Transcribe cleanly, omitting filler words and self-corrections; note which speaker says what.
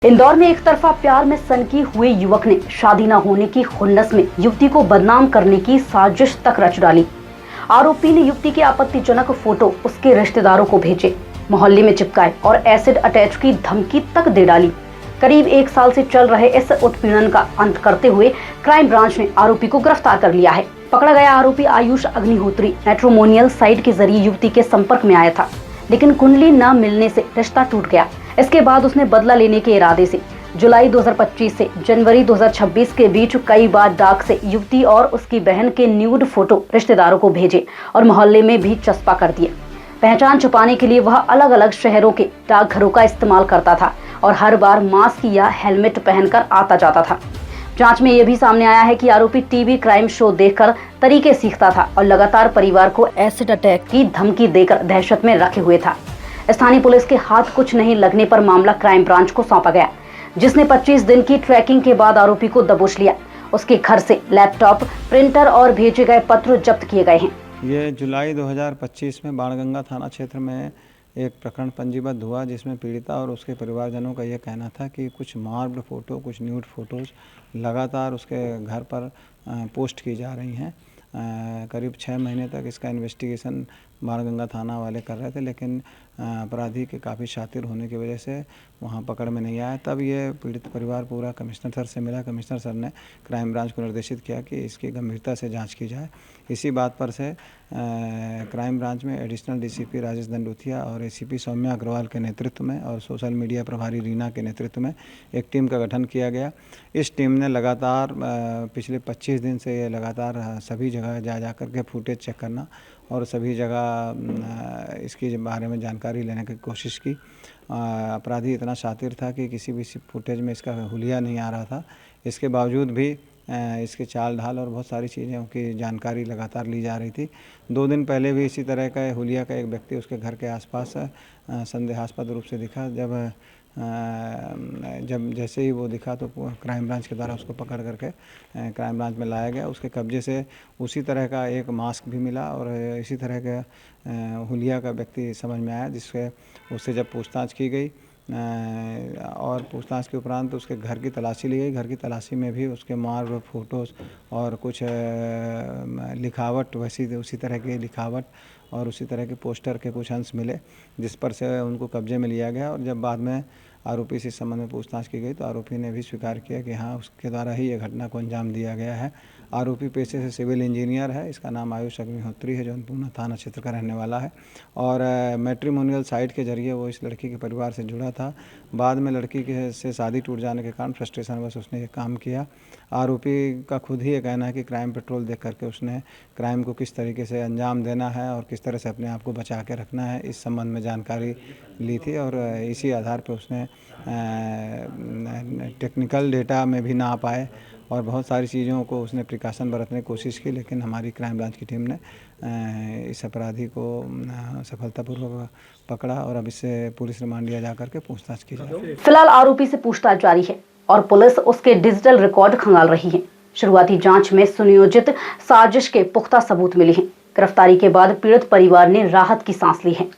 Speaker 1: इंदौर में एक तरफा प्यार में सनकी हुए युवक ने शादी न होने की खुन्नस में युवती को बदनाम करने की साजिश तक रच डाली। आरोपी ने युवती के आपत्तिजनक फोटो उसके रिश्तेदारों को भेजे, मोहल्ले में चिपकाए और एसिड अटैच की धमकी तक दे डाली। करीब 1 साल से चल रहे इस उत्पीड़न का अंत करते हुए क्राइम ब्रांच ने आरोपी को गिरफ्तार कर लिया है। पकड़ा गया आरोपी आयुष अग्निहोत्री मैट्रिमोनियल साइट के जरिए युवती के संपर्क में आया था, लेकिन कुंडली न मिलने से रिश्ता टूट गया। इसके बाद उसने बदला लेने के इरादे से जुलाई 2025 से जनवरी 2026 के बीच कई बार डाक से युवती और उसकी बहन के न्यूड फोटो रिश्तेदारों को भेजे और मोहल्ले में भी चस्पा कर दिए। पहचान छुपाने के लिए वह अलग अलग शहरों के डाकघरों का इस्तेमाल करता था और हर बार मास्क या हेलमेट पहनकर आता जाता था। जांच में यह भी सामने आया है कि आरोपी टीवी क्राइम शो देखकर तरीके सीखता था और लगातार परिवार को एसिड अटैक की धमकी देकर दहशत में रखे हुए था। स्थानीय पुलिस के हाथ कुछ नहीं लगने पर मामला क्राइम ब्रांच को सौंपा गया, जिसने 25 दिन की ट्रैकिंग के बाद आरोपी को दबोच लिया। उसके घर से लैपटॉप, प्रिंटर और भेजे गए पत्र जब्त किए गए हैं।
Speaker 2: ये जुलाई 2025 में बाणगंगा थाना क्षेत्र में एक प्रकरण पंजीबद्ध हुआ, जिसमें पीड़िता और उसके परिवारजनों का यह कहना था कि कुछ मार्ब्ड फ़ोटो, कुछ न्यूड फ़ोटोज़ लगातार उसके घर पर पोस्ट की जा रही हैं। करीब 6 महीने तक इसका इन्वेस्टिगेशन बाणगंगा थाना वाले कर रहे थे, लेकिन अपराधी के काफ़ी शातिर होने की वजह से वहाँ पकड़ में नहीं आया। तब ये पीड़ित परिवार पूरा कमिश्नर सर से मिला। कमिश्नर सर ने क्राइम ब्रांच को निर्देशित किया कि इसकी गंभीरता से जांच की जाए। इसी बात पर से क्राइम ब्रांच में एडिशनल डीसीपी राजेश दंडोतिया और एसीपी सौम्या अग्रवाल के नेतृत्व में और सोशल मीडिया प्रभारी रीना के नेतृत्व में एक टीम का गठन किया गया। इस टीम ने लगातार पिछले 25 दिन से ये लगातार सभी जगह जा करके फुटेज चेक करना और सभी जगह इसके बारे में जानकारी लेने की कोशिश की। अपराधी इतना शातिर था कि किसी भी फुटेज में इसका हुलिया नहीं आ रहा था। इसके बावजूद भी इसके चाल ढाल और बहुत सारी चीज़ों की जानकारी लगातार ली जा रही थी। 2 दिन पहले भी इसी तरह का हुलिया का एक व्यक्ति उसके घर के आसपास संदेहास्पद रूप से दिखा। जब जैसे ही वो दिखा तो क्राइम ब्रांच के द्वारा उसको पकड़ करके क्राइम ब्रांच में लाया गया। उसके कब्जे से उसी तरह का एक मास्क भी मिला और इसी तरह का हुलिया का व्यक्ति समझ में आया, जिससे उससे जब पूछताछ की गई और पूछताछ के उपरांत उसके घर की तलाशी ली गई। घर की तलाशी में भी उसके मार्ग फ़ोटोज़ और कुछ लिखावट, उसी तरह की लिखावट और उसी तरह के पोस्टर के कुछ अंश मिले, जिस पर से उनको कब्जे में लिया गया। और जब बाद में आरोपी से इस संबंध में पूछताछ की गई तो आरोपी ने भी स्वीकार किया कि हाँ, उसके द्वारा ही ये घटना को अंजाम दिया गया है। आरोपी पेशे से सिविल इंजीनियर है। इसका नाम आयुष अग्निहोत्री है, जो पूना थाना क्षेत्र का रहने वाला है और मैट्रिमोनियल साइट के जरिए वो इस लड़की के परिवार से जुड़ा था। बाद में लड़की के से शादी टूट जाने के कारण फ्रस्ट्रेशन बस उसने ये काम किया। आरोपी का खुद ही ये कहना है कि क्राइम पेट्रोल देख करके उसने क्राइम को किस तरीके से अंजाम देना है और किस तरह से अपने आप को बचा के रखना है, इस संबंध में जानकारी ली थी और इसी आधार पर उसने टेक्निकल डेटा में भी ना आ पाए और बहुत सारी चीज़ों को उसने प्रिकॉशन बरतने की कोशिश की, लेकिन हमारी क्राइम ब्रांच की टीम ने इस अपराधी को सफलतापूर्वक पकड़ा और अब इससे पुलिस रिमांड लिया जा करके पूछताछ की जाए।
Speaker 1: फिलहाल आरोपी से पूछताछ जारी है और पुलिस उसके डिजिटल रिकॉर्ड खंगाल रही है। शुरुआती जांच में सुनियोजित साजिश के पुख्ता सबूत मिले हैं। गिरफ्तारी के बाद पीड़ित परिवार ने राहत की सांस ली है।